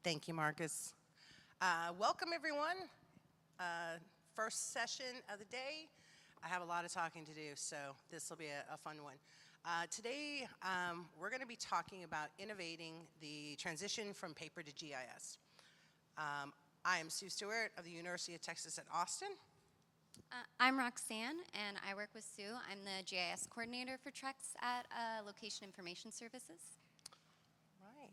Thank you, Marcus. Welcome, everyone. First session of the day. I have a lot of talking to do, so this will be a fun one. Today, we're going to be talking about innovating the transition from paper to GIS. I am Sue Stewart of the University of Texas at Austin. I'm Roxanne, and I work with Sue. I'm the GIS coordinator for TREX at Location Information Services. Right.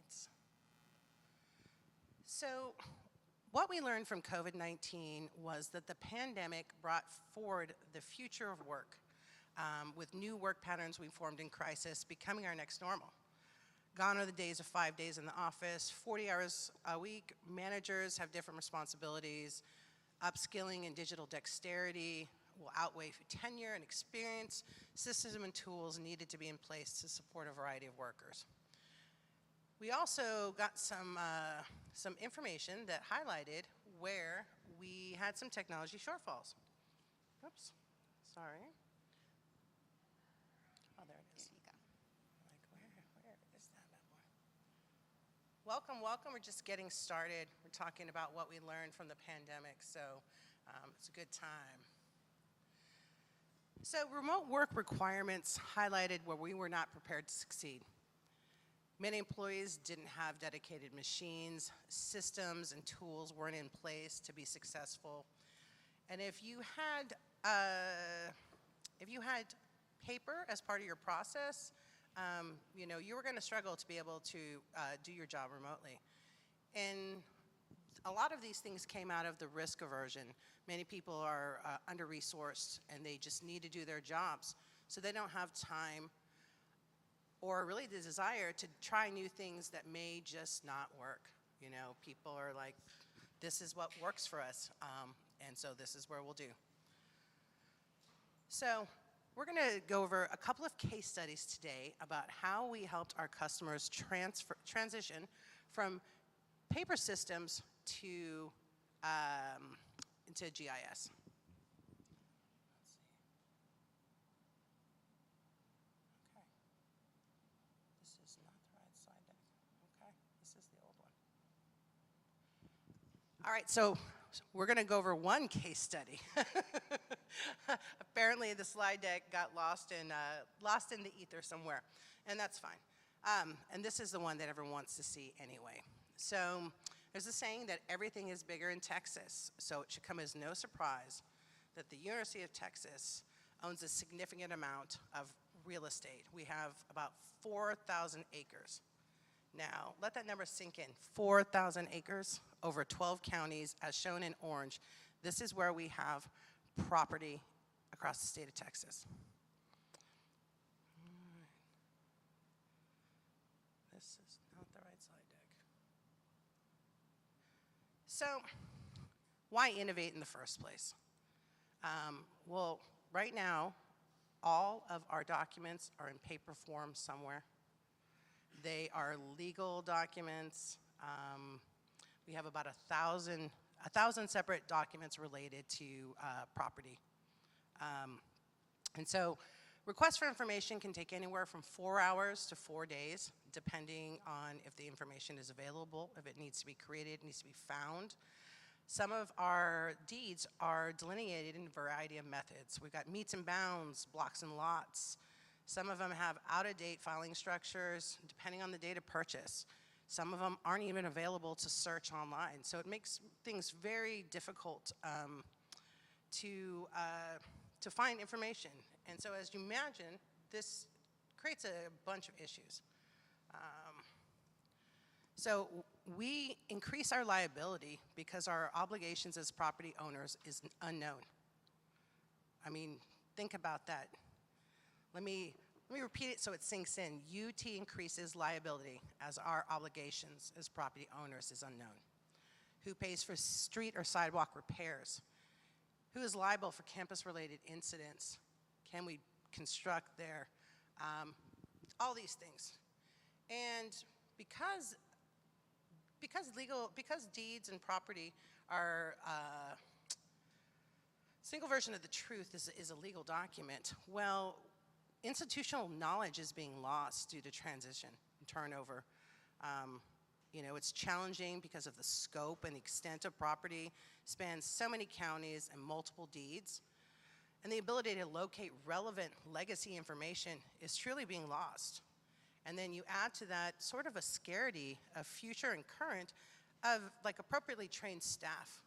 So, what we learned from COVID-19 was that the pandemic brought forward the future of work, with new work patterns we formed in crisis becoming our next normal. Gone are the days of 5 days in the office, 40 hours a week. Managers have different responsibilities. Upskilling and digital dexterity will outweigh tenure and experience. Systems and tools needed to be in place to support a variety of workers. We also got some information that highlighted where we had some technology shortfalls. Oops, sorry. Oh, there it is. There you go. Like, where is that bad boy? Welcome, welcome. We're just getting started. We're talking about what we learned from the pandemic, so it's a good time. So remote work requirements highlighted where we were not prepared to succeed. Many employees didn't have dedicated machines, systems and tools weren't in place to be successful. And if you had paper as part of your process, you were going to struggle to be able to do your job remotely. And a lot of these things came out of the risk aversion. Many people are under-resourced and they just need to do their jobs. So they don't have time or really the desire to try new things that may just not work. You know, people are like, this is what works for us, and so this is where we'll do. So we're going to go over a couple of case studies today about how we helped our customers transition from paper systems to into GIS. All right, so we're going to go over one case study. Apparently, the slide deck got lost in the ether somewhere, and that's fine. And this is the one that everyone wants to see anyway. So there's a saying that everything is bigger in Texas, so it should come as no surprise that the University of Texas owns a significant amount of real estate. We have about 4,000 acres. Now, let that number sink in. 4,000 acres over 12 counties, as shown in orange. This is where we have property across the state of Texas. This is not the right slide deck. So, why innovate in the first place? Well, right now, all of our documents are in paper form somewhere. They are legal documents. We have about 1,000 separate documents related to property. And so requests for information can take anywhere from 4 hours to 4 days, depending on if the information is available, if it needs to be created, needs to be found. Some of our deeds are delineated in a variety of methods. We've got meets and bounds, blocks and lots. Some of them have out-of-date filing structures, depending on the date of purchase. Some of them aren't even available to search online. So it makes things very difficult to find information. And so as you imagine, this creates a bunch of issues. So we increase our liability because our obligations as property owners is unknown. I mean, think about that. Let me repeat it so it sinks in. UT increases liability as our obligations as property owners is unknown. Who pays for street or sidewalk repairs? Who is liable for campus-related incidents? Can we construct there? All these things. And because deeds and property are single version of the truth is a legal document, well, institutional knowledge is being lost due to transition and turnover. You know, it's challenging because of the scope and the extent of property, spans so many counties and multiple deeds. And the ability to locate relevant legacy information is truly being lost. And then you add to that sort of a scarcity of future and current of like appropriately trained staff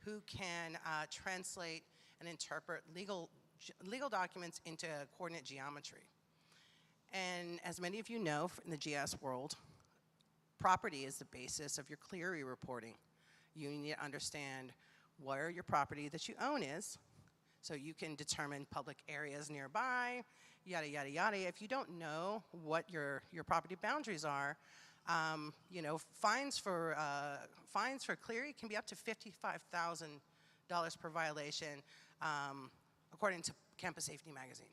who can translate and interpret legal documents into coordinate geometry. And as many of you know in the GIS world, property is the basis of your clery reporting. You need to understand where your property that you own is, so you can determine public areas nearby, yada, yada, yada. If you don't know what your property boundaries are, you know, fines for clery can be up to $55,000 per violation, according to Campus Safety Magazine.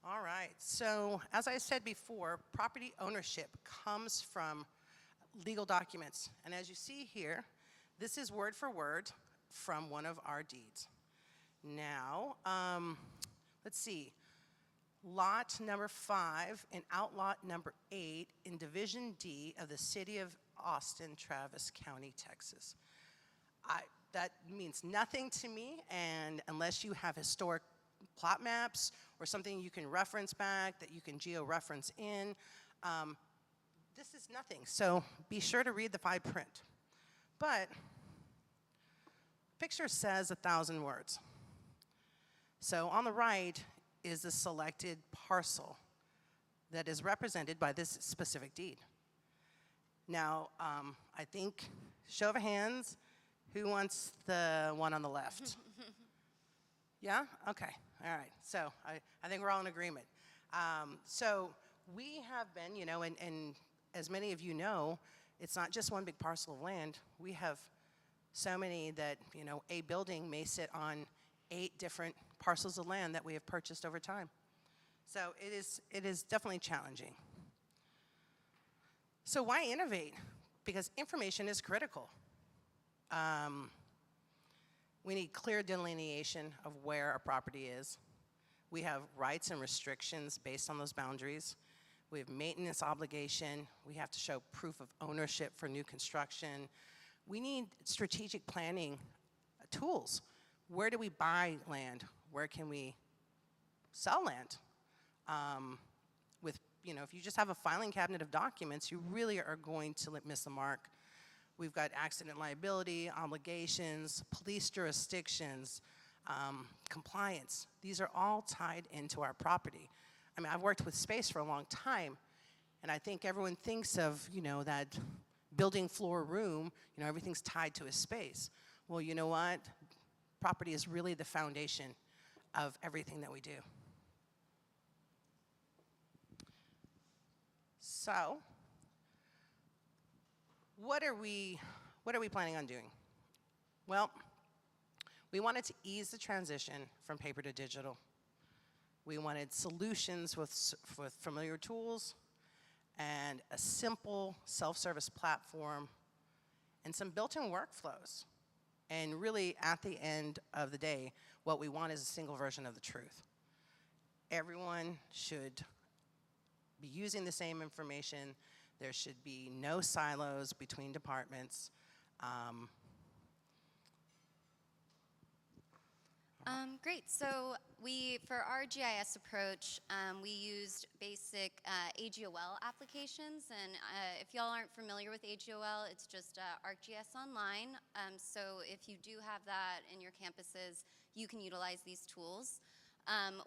All right, so as I said before, property ownership comes from legal documents. And as you see here, this is word for word from one of our deeds. Now, let's see. Lot number 5 and outlot number 8 in Division D of the City of Austin, Travis County, Texas. That means nothing to me, and unless you have historic plot maps or something you can reference back that you can geo-reference in, this is nothing. So be sure to read the fine print. But picture says 1,000 words. So on the right is the selected parcel that is represented by this specific deed. Now, I think, show of hands, who wants the one on the left? Yeah? Okay. All right. So I think we're all in agreement. So we have been, you know, and as many of you know, it's not just one big parcel of land. We have so many that, you know, a building may sit on 8 different parcels of land that we have purchased over time. So it is definitely challenging. So why innovate? Because information is critical. We need clear delineation of where our property is. We have rights and restrictions based on those boundaries. We have maintenance obligation. We have to show proof of ownership for new construction. We need strategic planning tools. Where do we buy land? Where can we sell land? With, you know, if you just have a filing cabinet of documents, you really are going to miss the mark. We've got accident liability, obligations, police jurisdictions, compliance. These are all tied into our property. I mean, I've worked with space for a long time, and I think everyone thinks of, you know, that building floor room, you know, everything's tied to a space. Well, you know what? Property is really the foundation of everything that we do. So, what are we planning on doing? Well, we wanted to ease the transition from paper to digital. We wanted solutions with familiar tools and a simple self-service platform and some built-in workflows. And really, at the end of the day, what we want is a single version of the truth. Everyone should be using the same information. There should be no silos between departments. Great. So for our GIS approach, we used basic AGOL applications. And if y'all aren't familiar with AGOL, it's just ArcGIS Online. So if you do have that in your campuses, you can utilize these tools.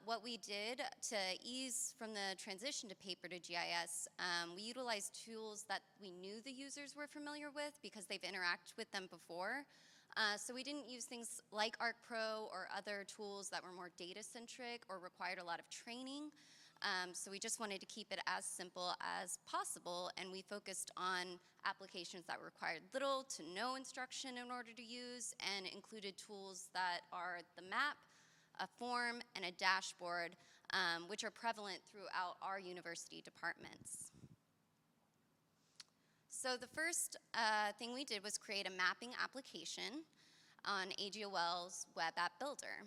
What we did to ease from the transition to paper to GIS, we utilized tools that we knew the users were familiar with because they've interacted with them before. So we didn't use things like ArcPro or other tools that were more data-centric or required a lot of training. So we just wanted to keep it as simple as possible, and we focused on applications that required little to no instruction in order to use, and included tools that are the map, a form, and a dashboard, which are prevalent throughout our university departments. So the first thing we did was create a mapping application on AGOL's web app builder.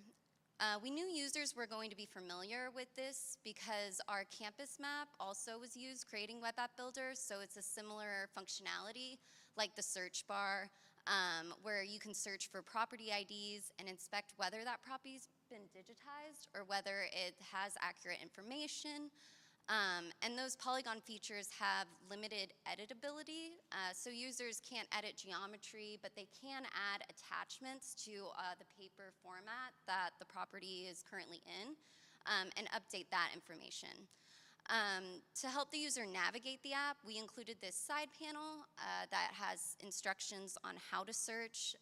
We knew users were going to be familiar with this because our campus map also was used creating Web App Builder, so it's a similar functionality like the search bar, where you can search for property IDs and inspect whether that property's been digitized or whether it has accurate information. And those polygon features have limited editability, so users can't edit geometry, but they can add attachments to the paper format that the property is currently in, and update that information. To help the user navigate the app, we included this side panel that has instructions on how to search,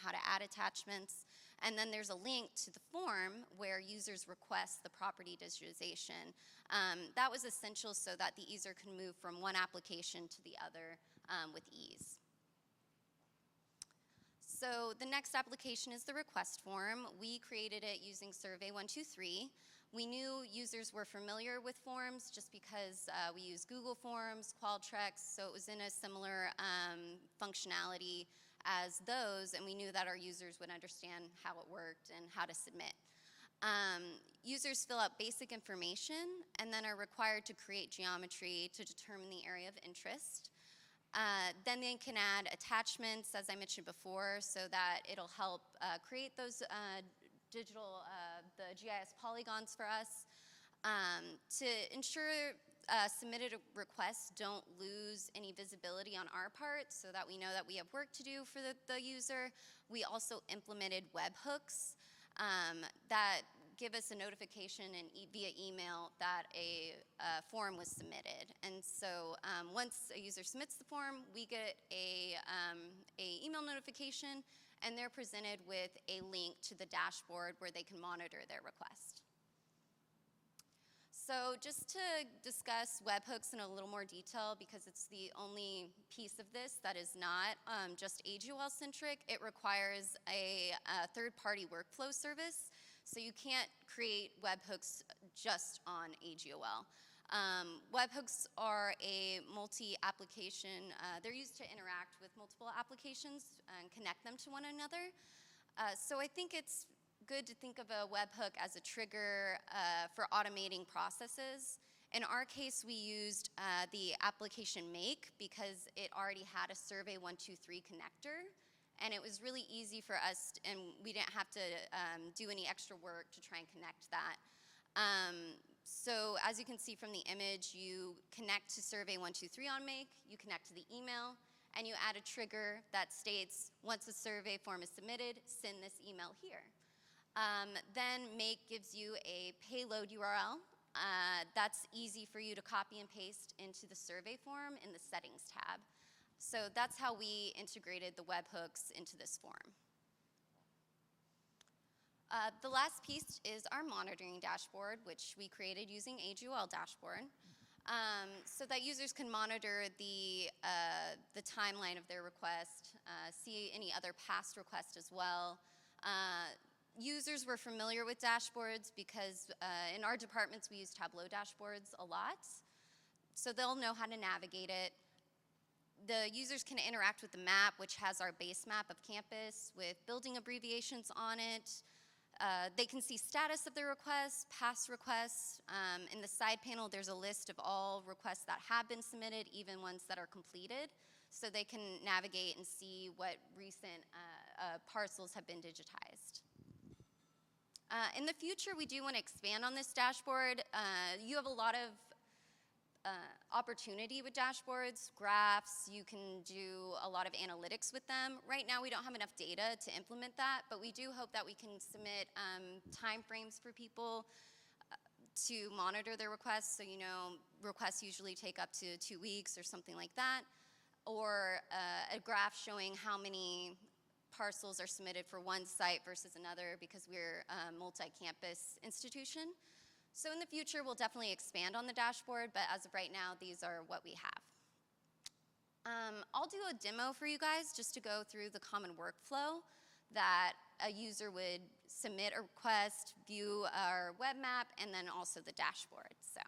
how to add attachments, and then there's a link to the form where users request the property digitization. That was essential so that the user can move from one application to the other with ease. So the next application is the request form. We created it using Survey123. We knew users were familiar with forms just because we use Google Forms, Qualtrics, so it was in a similar functionality as those, and we knew that our users would understand how it worked and how to submit. Users fill out basic information and then are required to create geometry to determine the area of interest. Then they can add attachments, as I mentioned before, so that it'll help create those the GIS polygons for us. To ensure submitted requests don't lose any visibility on our part so that we know that we have work to do for the user, we also implemented webhooks that give us a notification via email that a form was submitted. And so once a user submits the form, we get a email notification, and they're presented with a link to the dashboard where they can monitor their request. So just to discuss webhooks in a little more detail, because it's the only piece of this that is not just AGOL-centric, it requires a third-party workflow service. So you can't create webhooks just on AGOL. Webhooks are a multi-application, they're used to interact with multiple applications and connect them to one another. So I think it's good to think of a webhook as a trigger for automating processes. In our case, we used the application make because it already had a Survey123 connector, and it was really easy for us, and we didn't have to do any extra work to try and connect that. So as you can see from the image, you connect to Survey123 on make, you connect to the email, and you add a trigger that states, once a survey form is submitted, send this email here. Then make gives you a payload URL. That's easy for you to copy and paste into the survey form in the settings tab. So that's how we integrated the webhooks into this form. The last piece is our monitoring dashboard, which we created using AGOL dashboard, so that users can monitor the timeline of their request, see any other past requests as well. Users were familiar with dashboards because in our departments we use Tableau dashboards a lot, so they'll know how to navigate it. The users can interact with the map, which has our base map of campus with building abbreviations on it. They can see status of their requests, past requests. In the side panel, there's a list of all requests that have been submitted, even ones that are completed, so they can navigate and see what recent parcels have been digitized. In the future, we do want to expand on this dashboard. You have a lot of opportunity with dashboards, graphs. You can do a lot of analytics with them. Right now, we don't have enough data to implement that, but we do hope that we can submit time frames for people to monitor their requests. So, you know, requests usually take up to 2 weeks or something like that, or a graph showing how many parcels are submitted for one site versus another, because we're a multi-campus institution. So in the future, we'll definitely expand on the dashboard, but as of right now, these are what we have. I'll do a demo for you guys just to go through the common workflow that a user would submit a request, view our web map, and then also the dashboard. So.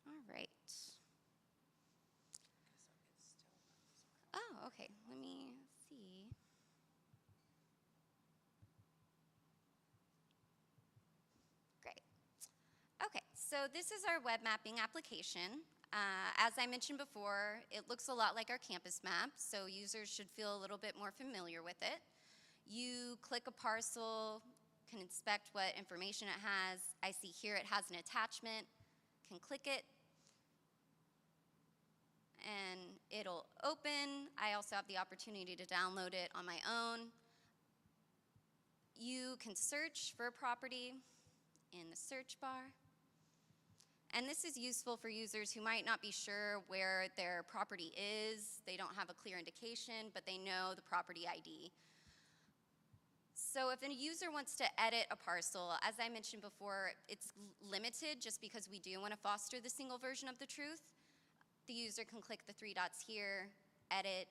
All right. Okay, let me see. Great. Okay, so this is our web mapping application. As I mentioned before, it looks a lot like our campus map, so users should feel a little bit more familiar with it. You click a parcel, can inspect what information it has. I see here it has an attachment, can click it, and it'll open. I also have the opportunity to download it on my own. You can search for a property in the search bar. And this is useful for users who might not be sure where their property is. They don't have a clear indication, but they know the property ID. So if a user wants to edit a parcel, as I mentioned before, it's limited just because we do want to foster the single version of the truth. The user can click the three dots here, edit.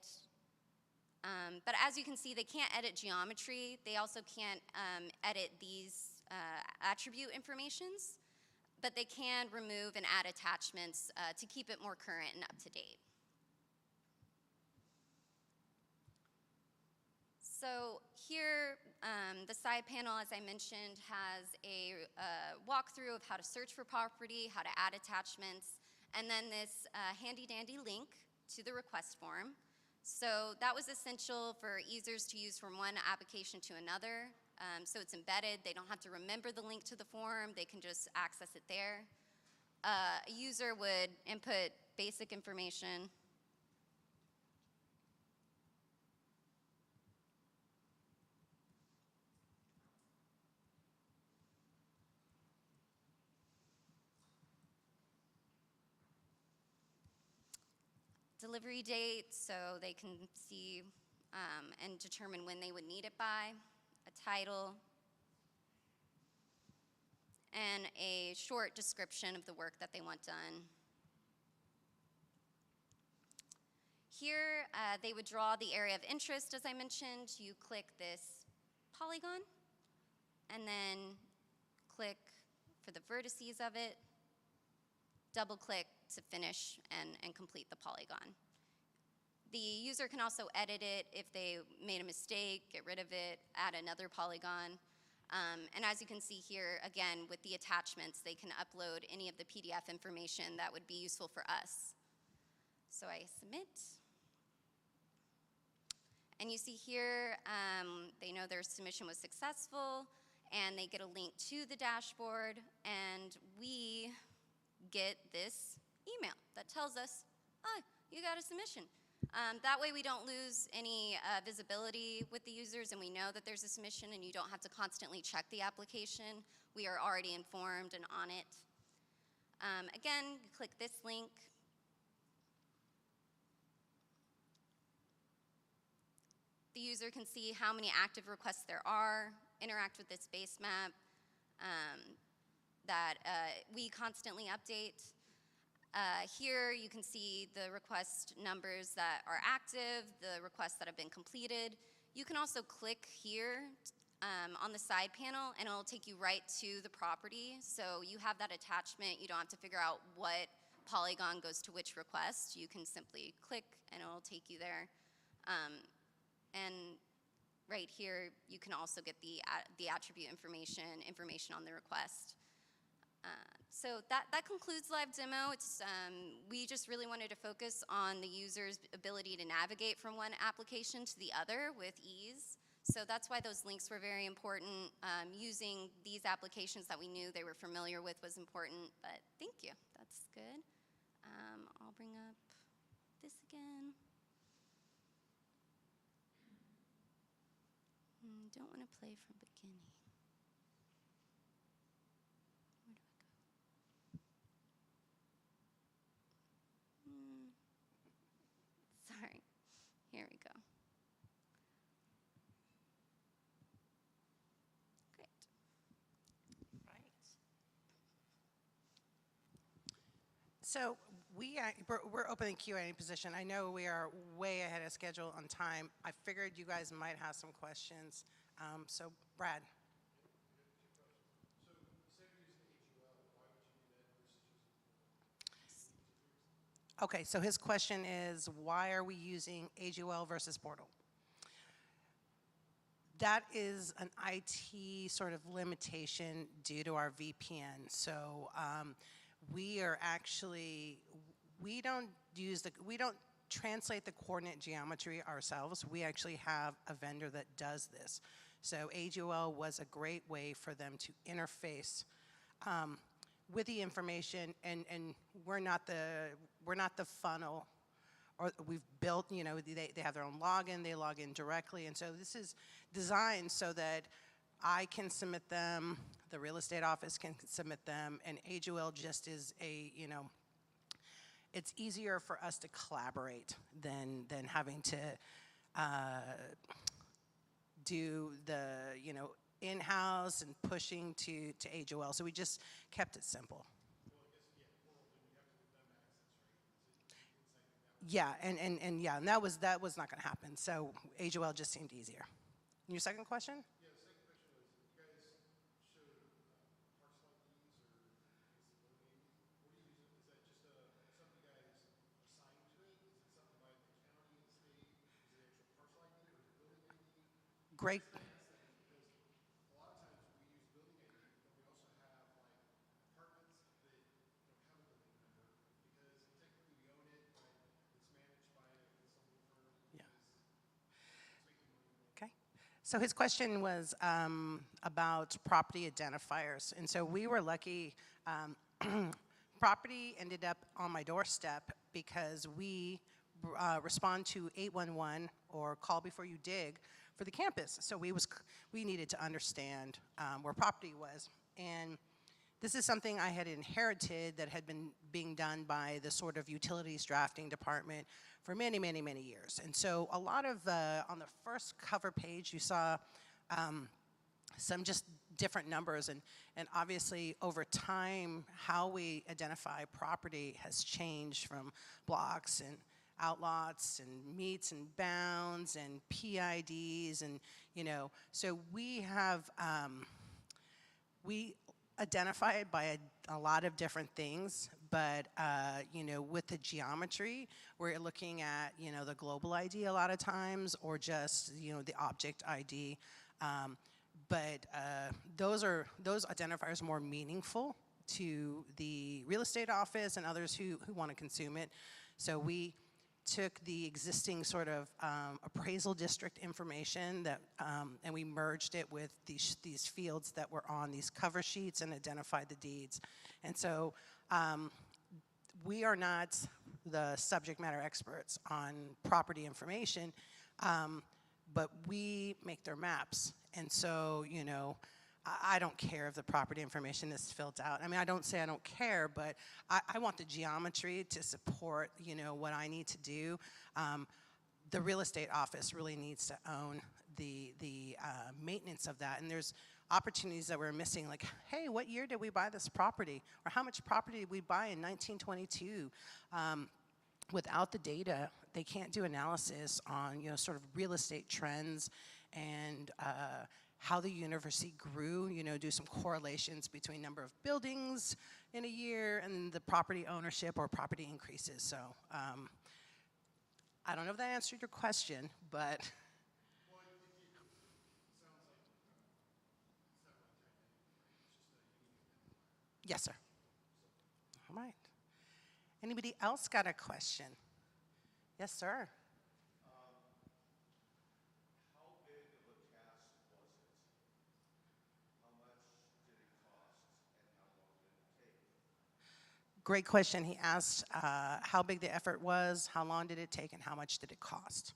But as you can see, they can't edit geometry. They also can't edit these attribute informations, but they can remove and add attachments to keep it more current and up to date. So here, the side panel, as I mentioned, has a walkthrough of how to search for property, how to add attachments, and then this handy-dandy link to the request form. So that was essential for users to use from one application to another. So it's embedded. They don't have to remember the link to the form. They can just access it there. A user would input basic information. Delivery date, so they can see and determine when they would need it by, a title, and a short description of the work that they want done. Here, they would draw the area of interest, as I mentioned. You click this polygon, and then click for the vertices of it, double-click to finish and complete the polygon. The user can also edit it if they made a mistake, get rid of it, add another polygon. And as you can see here, again, with the attachments, they can upload any of the PDF information that would be useful for us. So I submit. And you see here, they know their submission was successful, and they get a link to the dashboard, and we get this email that tells us, oh, you got a submission. That way we don't lose any visibility with the users, and we know that there's a submission, and you don't have to constantly check the application. We are already informed and on it. Again, you click this link. The user can see how many active requests there are, interact with this base map that we constantly update. Here you can see the request numbers that are active, the requests that have been completed. You can also click here on the side panel, and it'll take you right to the property. So you have that attachment. You don't have to figure out what polygon goes to which request. You can simply click, and it'll take you there. And right here, you can also get the attribute information on the request. So that concludes live demo. We just really wanted to focus on the user's ability to navigate from one application to the other with ease. So that's why those links were very important. Using these applications that we knew they were familiar with was important, but thank you. That's good. I'll bring up this again. Don't want to play from beginning. Where do I go? Sorry. Here we go. Great. Right. So we're opening Q&A position. I know we are way ahead of schedule on time. I figured you guys might have some questions. So Brad. Okay, so his question is, why are we using AGOL versus Portal? That is an IT sort of limitation due to our VPN. So we are actually, we don't translate the coordinate geometry ourselves. We actually have a vendor that does this. So AGOL was a great way for them to interface with the information, and we're not the funnel, or we've built, you know, they have their own login, they log in directly, and so this is designed so that I can submit them, the real estate office can submit them, and AGOL just is a, you know, it's easier for us to collaborate than having to do the, you know, in-house and pushing to AGOL. So we just kept it simple. Yeah, and yeah, and that was not going to happen. So AGOL just seemed easier. Your second question? Great. Yeah. Okay. So his question was about property identifiers, and so we were lucky. Property ended up on my doorstep because we respond to 811 or call before you dig for the campus. So we needed to understand where property was, and this is something I had inherited that had been being done by the sort of utilities drafting department for many, many, many years. And so a lot of on the first cover page, you saw some just different numbers, and obviously over time, how we identify property has changed from blocks and outlots and meets and bounds and PIDs, and, you know, so we have, we identify it by a lot of different things, but you know, with the geometry, we're looking at, you know, the global ID a lot of times, or just, you know, the object ID. But those identifiers are more meaningful to the real estate office and others who want to consume it. So we took the existing sort of appraisal district information that, and we merged it with these fields that were on these cover sheets and identified the deeds. And so we are not the subject matter experts on property information, but we make their maps. And so, you know, I don't care if the property information is filled out. I mean, I don't say I don't care, but I want the geometry to support, you know, what I need to do. The real estate office really needs to own the maintenance of that. And there's opportunities that we're missing, like, hey, what year did we buy this property? Or how much property did we buy in 1922? Without the data, they can't do analysis on, you know, sort of real estate trends and how the university grew, you know, do some correlations between number of buildings in a year and the property ownership or property increases. So I don't know if that answered your question, but. Yes, sir. All right. Anybody else got a question? Yes, sir. Great question. He asked how big the effort was, how long did it take, and how much did it cost?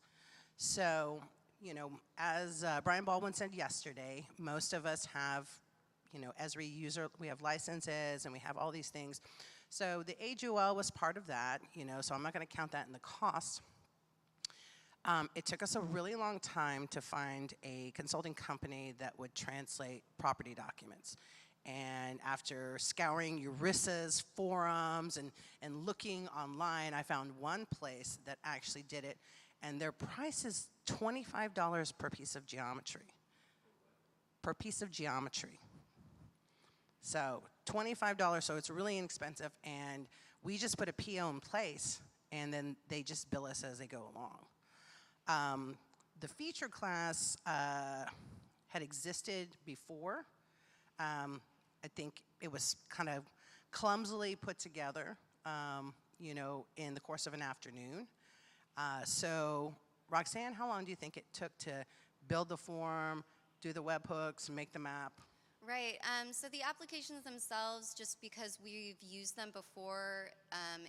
So, you know, as Brian Baldwin said yesterday, most of us have, you know, Esri user, we have licenses and we have all these things. So the AGOL was part of that, you know, so I'm not going to count that in the cost. It took us a really long time to find a consulting company that would translate property documents. And after scouring ERISA's forums and looking online, I found one place that actually did it, and their price is $25 per piece of geometry. Per piece of geometry. So $25, so it's really inexpensive, and we just put a PO in place, and then they just bill us as they go along. The feature class had existed before. I think it was kind of clumsily put together, in the course of an afternoon. So, Roxanne, how long do you think it took to build the form, do the webhooks, make the map? Right. So the applications themselves, just because we've used them before,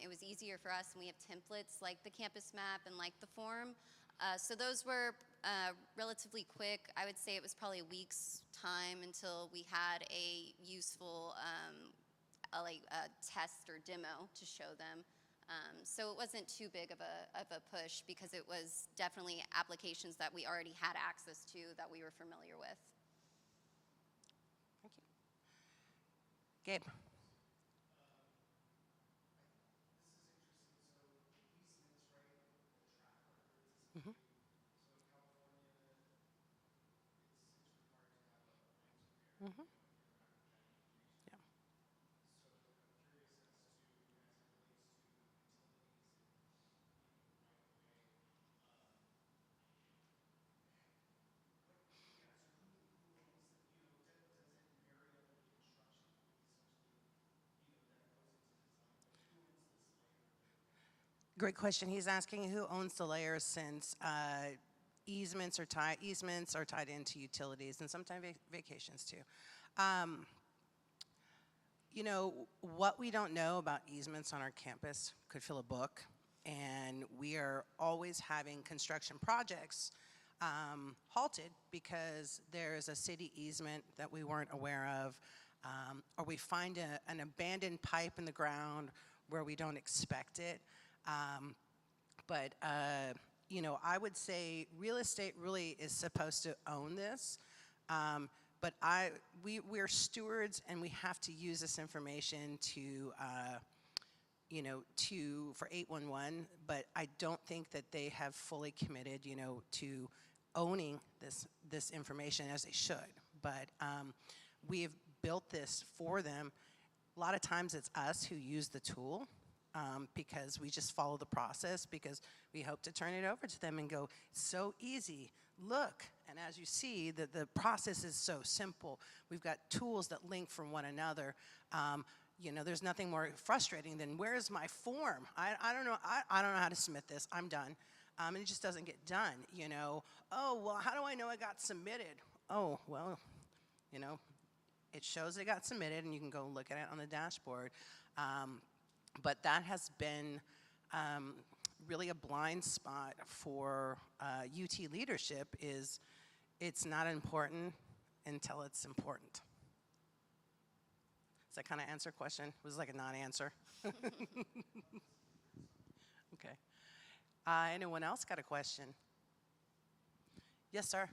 it was easier for us, and we have templates like the campus map and like the form. So those were relatively quick. I would say it was probably a week's time until we had a useful test or demo to show them. So it wasn't too big of a push because it was definitely applications that we already had access to that we were familiar with. Thank you. Gabe. Mm-hmm. Mm-hmm. Yeah. Great question. He's asking who owns the layers, since easements are tied into utilities and sometimes vacations too. What we don't know about easements on our campus could fill a book, and we are always having construction projects halted because there's a city easement that we weren't aware of, or we find an abandoned pipe in the ground where we don't expect it. But I would say real estate really is supposed to own this. But we're stewards, and we have to use this information for 811. But I don't think that they have fully committed, to owning this information as they should. But we have built this for them. A lot of times it's us who use the tool. Because we just follow the process, because we hope to turn it over to them and go, it's so easy, look. And as you see, the process is so simple. We've got tools that link from one another. There's nothing more frustrating than, where's my form? I don't know. I don't know how to submit this. I'm done. And it just doesn't get done. Oh, well, how do I know it got submitted? Oh, well, it shows it got submitted, and you can go look at it on the dashboard. But that has been really a blind spot for UT leadership, is it's not important until it's important. Does that kind of answer a question? It was like a non-answer. Okay. Anyone else got a question? Yes, sir.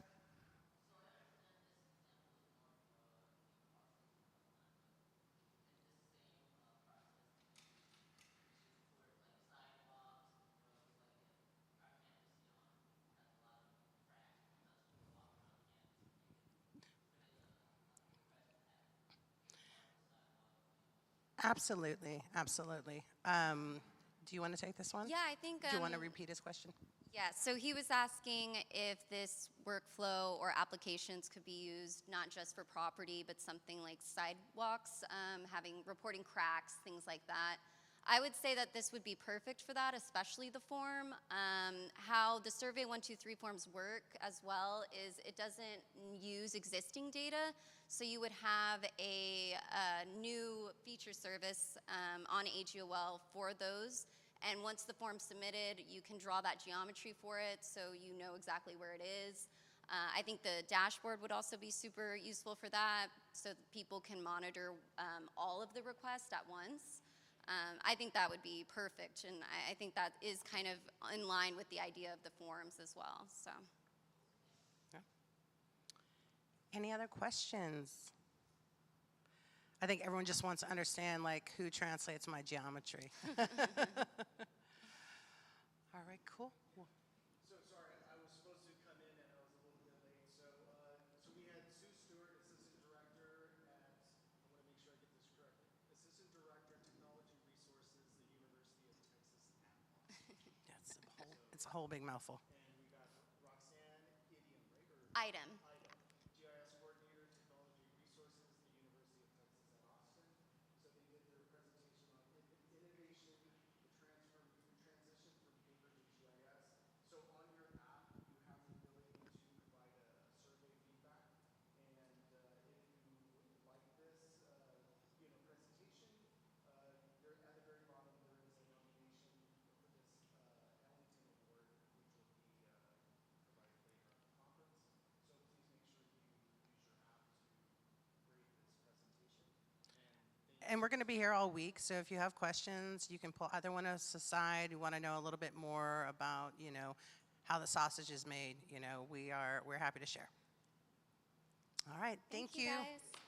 Absolutely, absolutely. Do you want to take this one? Yeah, I think. Do you want to repeat his question? Yeah, so he was asking if this workflow or applications could be used not just for property, but something like sidewalks, reporting cracks, things like that. I would say that this would be perfect for that, especially the form. How the Survey 123 forms work as well is it doesn't use existing data, so you would have a new feature service on AGOL for those. And once the form's submitted, you can draw that geometry for it so you know exactly where it is. I think the dashboard would also be super useful for that, so that people can monitor all of the requests at once. I think that would be perfect, and I think that is kind of in line with the idea of the forms as well. So, Yeah. Any other questions? I think everyone just wants to understand, who translates my geometry. All right, cool. So sorry, I was supposed to come in and I was a little bit late. So we had Sue Stewart, Assistant Director at, I want to make sure I get this correctly, Assistant Director, Technology Resources, the University of Texas at Austin. whole big mouthful. And we got Roxanne Idiom, right? Or Item. Item, GIS coordinator, technology resources, the University of Texas at Austin. So they did their presentation on innovation, the transition from paper to GIS. So on your app, you have the ability to provide a survey feedback. And if you like this, presentation, there at the very bottom there is a nomination for this Ellington Award, which will be provided later on the conference. So please make sure you use your app to grade this presentation. And we're going to be here all week, so if you have questions, you can pull either one of us aside. You want to know a little bit more about, how the sausage is made. We're happy to share. All right, thank you. Guys.